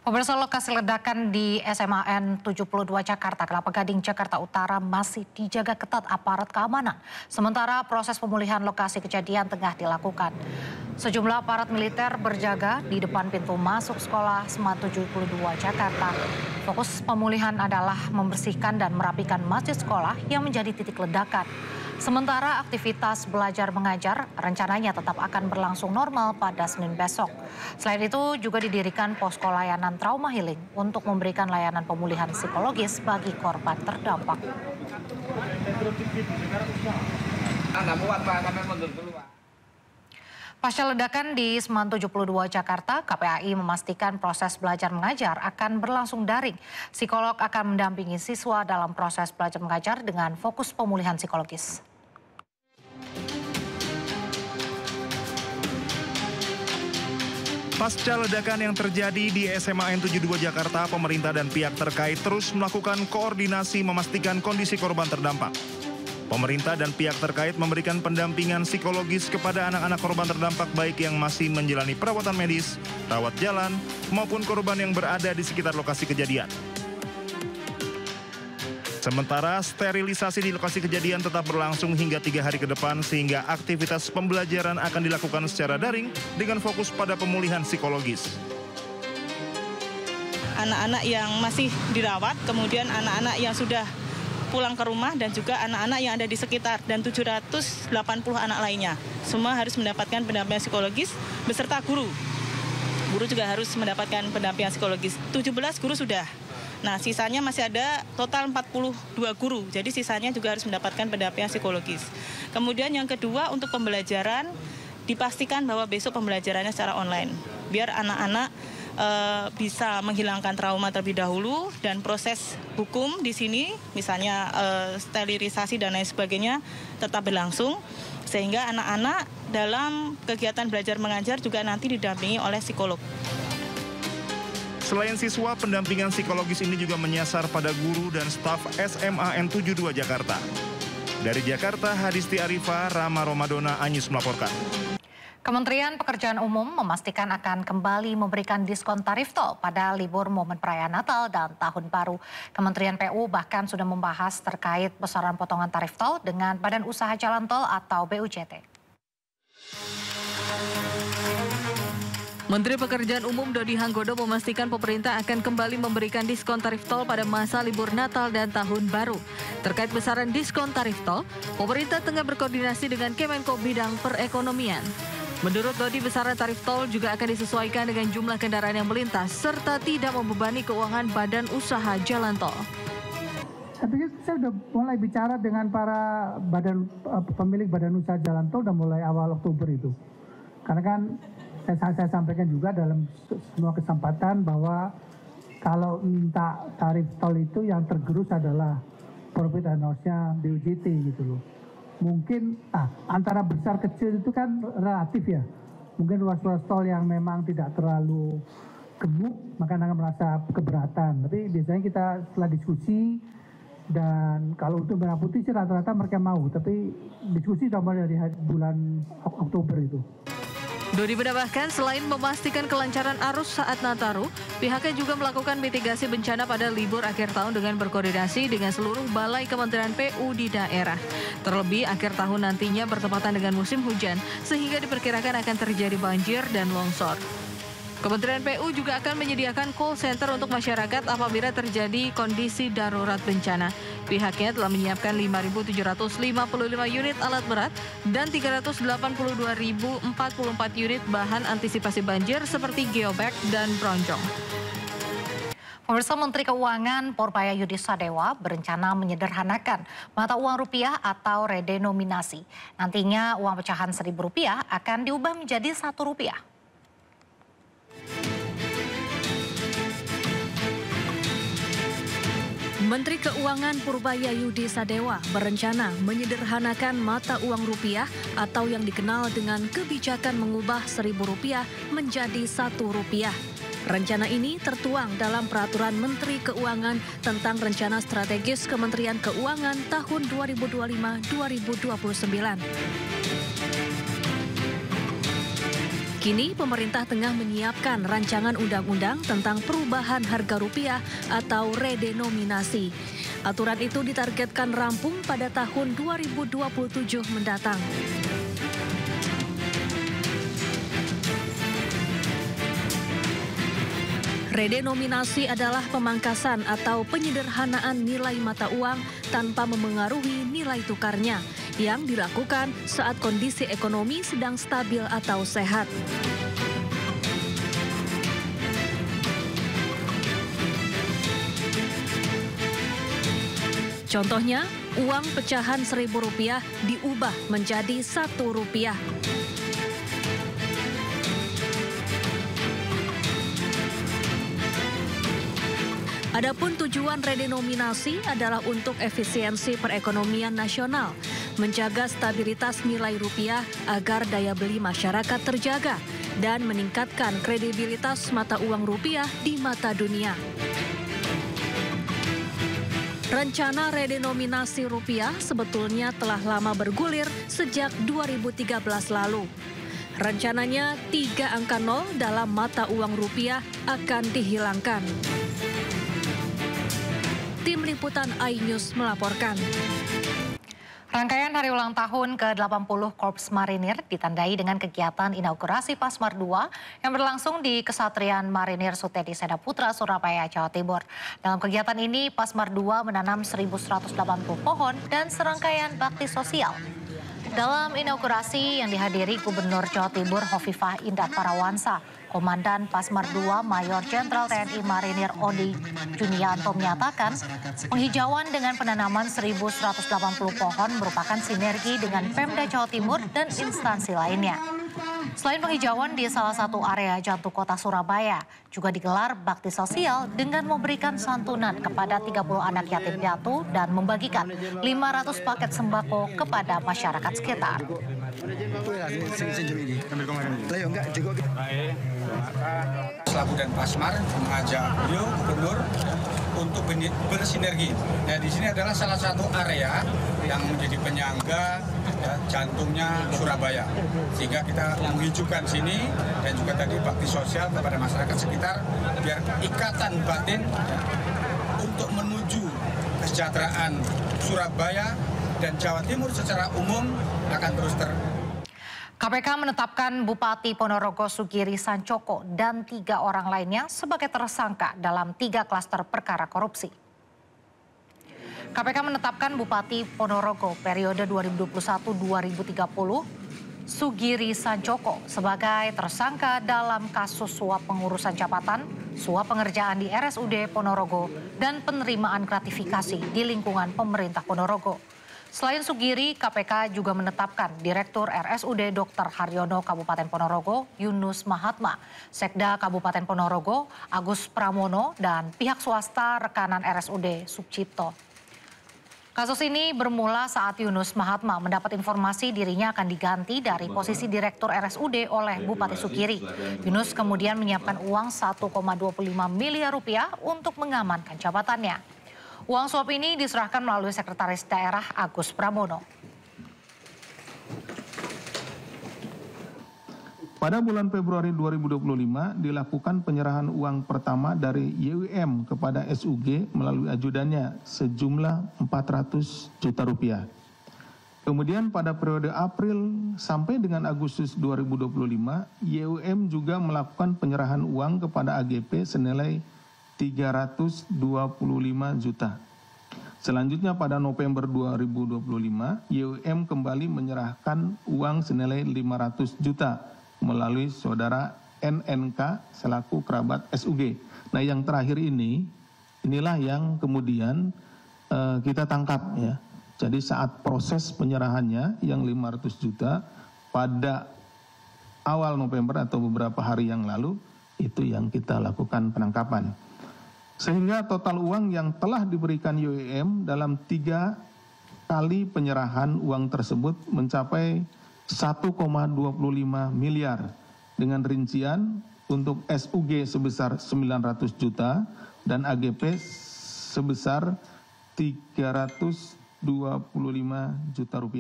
Pemirsa, lokasi ledakan di SMAN 72 Jakarta, Kelapa Gading, Jakarta Utara masih dijaga ketat aparat keamanan. Sementara proses pemulihan lokasi kejadian tengah dilakukan. Sejumlah aparat militer berjaga di depan pintu masuk sekolah SMAN 72 Jakarta. Fokus pemulihan adalah membersihkan dan merapikan masjid sekolah yang menjadi titik ledakan. Sementara aktivitas belajar mengajar rencananya tetap akan berlangsung normal pada Senin besok. Selain itu juga didirikan posko layanan trauma healing untuk memberikan layanan pemulihan psikologis bagi korban terdampak. Pasca ledakan di SMAN 72 Jakarta, KPAI memastikan proses belajar mengajar akan berlangsung daring. Psikolog akan mendampingi siswa dalam proses belajar mengajar dengan fokus pemulihan psikologis. Pasca ledakan yang terjadi di SMAN 72 Jakarta, pemerintah dan pihak terkait terus melakukan koordinasi memastikan kondisi korban terdampak. Pemerintah dan pihak terkait memberikan pendampingan psikologis kepada anak-anak korban terdampak baik yang masih menjalani perawatan medis, rawat jalan, maupun korban yang berada di sekitar lokasi kejadian. Sementara sterilisasi di lokasi kejadian tetap berlangsung hingga 3 hari ke depan sehingga aktivitas pembelajaran akan dilakukan secara daring dengan fokus pada pemulihan psikologis. Anak-anak yang masih dirawat, kemudian anak-anak yang sudah pulang ke rumah dan juga anak-anak yang ada di sekitar dan 780 anak lainnya. Semua harus mendapatkan pendampingan psikologis beserta guru. Guru juga harus mendapatkan pendampingan psikologis. 17 guru sudah. Nah, sisanya masih ada total 42 guru. Jadi sisanya juga harus mendapatkan pendampingan psikologis. Kemudian yang kedua untuk pembelajaran dipastikan bahwa besok pembelajarannya secara online. Biar anak-anak bisa menghilangkan trauma terlebih dahulu dan proses hukum di sini misalnya sterilisasi dan lain sebagainya tetap berlangsung sehingga anak-anak dalam kegiatan belajar mengajar juga nanti didampingi oleh psikolog. Selain siswa, pendampingan psikologis ini juga menyasar pada guru dan staf SMAN 72 Jakarta. Dari Jakarta, Hadisti Arifa, Rama Romadona, Anyus melaporkan. Kementerian Pekerjaan Umum memastikan akan kembali memberikan diskon tarif tol pada libur momen perayaan Natal dan Tahun Baru. Kementerian PU bahkan sudah membahas terkait besaran potongan tarif tol dengan Badan Usaha Jalan Tol atau BUJT. Menteri Pekerjaan Umum Dodi Hanggodo memastikan pemerintah akan kembali memberikan diskon tarif tol pada masa libur Natal dan Tahun Baru. Terkait besaran diskon tarif tol, pemerintah tengah berkoordinasi dengan Kemenko Bidang Perekonomian. Menurut Dodi, besaran tarif tol juga akan disesuaikan dengan jumlah kendaraan yang melintas serta tidak membebani keuangan Badan Usaha Jalan Tol. Saya pikir saya sudah mulai bicara dengan para pemilik Badan Usaha Jalan Tol dan mulai awal Oktober itu. Karena kan saya sampaikan juga dalam semua kesempatan bahwa kalau minta tarif tol itu yang tergerus adalah profit and loss-nya BUJT gitu loh. Mungkin antara besar kecil itu kan relatif ya. Mungkin ruas-ruas tol yang memang tidak terlalu gemuk maka akan merasa keberatan. Tapi biasanya kita setelah diskusi dan kalau untuk merah putih sih rata-rata mereka mau. Tapi diskusi sudah mulai dari bulan Oktober itu. Dodi menambahkan selain memastikan kelancaran arus saat Nataru, pihaknya juga melakukan mitigasi bencana pada libur akhir tahun dengan berkoordinasi dengan seluruh balai Kementerian PU di daerah. Terlebih akhir tahun nantinya bertepatan dengan musim hujan sehingga diperkirakan akan terjadi banjir dan longsor. Kementerian PU juga akan menyediakan call center untuk masyarakat apabila terjadi kondisi darurat bencana. Pihaknya telah menyiapkan 5.755 unit alat berat dan 382.044 unit bahan antisipasi banjir seperti geobag dan bronjong. Pemirsa, Menteri Keuangan Purbaia Yudi Sadewa berencana menyederhanakan mata uang rupiah atau redenominasi. Nantinya uang pecahan Rp1.000 akan diubah menjadi Rp1. Menteri Keuangan Purbaia Yudi Sadewa berencana menyederhanakan mata uang rupiah atau yang dikenal dengan kebijakan mengubah Rp1.000 menjadi Rp1. Rencana ini tertuang dalam Peraturan Menteri Keuangan tentang Rencana Strategis Kementerian Keuangan tahun 2025-2029. Kini pemerintah tengah menyiapkan rancangan undang-undang tentang perubahan harga rupiah atau redenominasi. Aturan itu ditargetkan rampung pada tahun 2027 mendatang. Redenominasi adalah pemangkasan atau penyederhanaan nilai mata uang tanpa memengaruhi nilai tukarnya yang dilakukan saat kondisi ekonomi sedang stabil atau sehat. Contohnya, uang pecahan Rp1.000 diubah menjadi Rp1. Adapun tujuan redenominasi adalah untuk efisiensi perekonomian nasional, menjaga stabilitas nilai rupiah agar daya beli masyarakat terjaga, dan meningkatkan kredibilitas mata uang rupiah di mata dunia. Rencana redenominasi rupiah sebetulnya telah lama bergulir sejak 2013 lalu. Rencananya 3 angka 0 dalam mata uang rupiah akan dihilangkan. Tim Liputan iNews melaporkan. Rangkaian hari ulang tahun ke-80 Korps Marinir ditandai dengan kegiatan inaugurasi Pasmar 2 yang berlangsung di Kesatrian Marinir Sutedi Sedaputra, Surabaya, Jawa Timur. Dalam kegiatan ini, Pasmar 2 menanam 1.180 pohon dan serangkaian bakti sosial. Dalam inaugurasi yang dihadiri Gubernur Jawa Timur Hovifah Indar Parawansa, Komandan Pasmar 2 Mayor Jenderal TNI Marinir Odi Junianto menyatakan penghijauan dengan penanaman 1.180 pohon merupakan sinergi dengan Pemda Jawa Timur dan instansi lainnya. Selain penghijauan di salah satu area jantung kota Surabaya, juga digelar bakti sosial dengan memberikan santunan kepada 30 anak yatim piatu dan membagikan 500 paket sembako kepada masyarakat sekitar. Selaku dan Pasmar mengajak beliau gubernur untuk bersinergi. Nah, di sini adalah salah satu area yang menjadi penyangga jantungnya Surabaya, sehingga kita menghijaukan sini dan juga tadi bakti sosial kepada masyarakat sekitar biar ikatan batin untuk menuju kesejahteraan Surabaya dan Jawa Timur secara umum akan terus KPK menetapkan Bupati Ponorogo Sugiri Sancoko dan 3 orang lainnya sebagai tersangka dalam 3 klaster perkara korupsi. KPK menetapkan Bupati Ponorogo periode 2021-2030 Sugiri Sancoko sebagai tersangka dalam kasus suap pengurusan jabatan, suap pengerjaan di RSUD Ponorogo, dan penerimaan gratifikasi di lingkungan pemerintah Ponorogo. Selain Sugiri, KPK juga menetapkan Direktur RSUD Dr. Haryono Kabupaten Ponorogo, Yunus Mahatma, Sekda Kabupaten Ponorogo, Agus Pramono, dan pihak swasta rekanan RSUD Sucipto. Kasus ini bermula saat Yunus Mahatma mendapat informasi dirinya akan diganti dari posisi Direktur RSUD oleh Bupati Sugiri. Yunus kemudian menyiapkan uang 1,25 miliar rupiah untuk mengamankan jabatannya. Uang suap ini diserahkan melalui Sekretaris Daerah Agus Pramono. Pada bulan Februari 2025 dilakukan penyerahan uang pertama dari YWM kepada SUG melalui ajudannya sejumlah 400 juta rupiah. Kemudian pada periode April sampai dengan Agustus 2025, YWM juga melakukan penyerahan uang kepada AGP senilai 325 juta. Selanjutnya pada November 2025, YWM kembali menyerahkan uang senilai 500 juta melalui saudara NNK selaku kerabat SUG. Nah, yang terakhir inilah yang kemudian kita tangkap ya. Jadi saat proses penyerahannya yang 500 juta pada awal November atau beberapa hari yang lalu, itu yang kita lakukan penangkapan. Sehingga total uang yang telah diberikan YWM dalam 3 kali penyerahan uang tersebut mencapai 1,25 miliar dengan rincian untuk SUG sebesar 900 juta dan AGP sebesar 325 juta rupiah.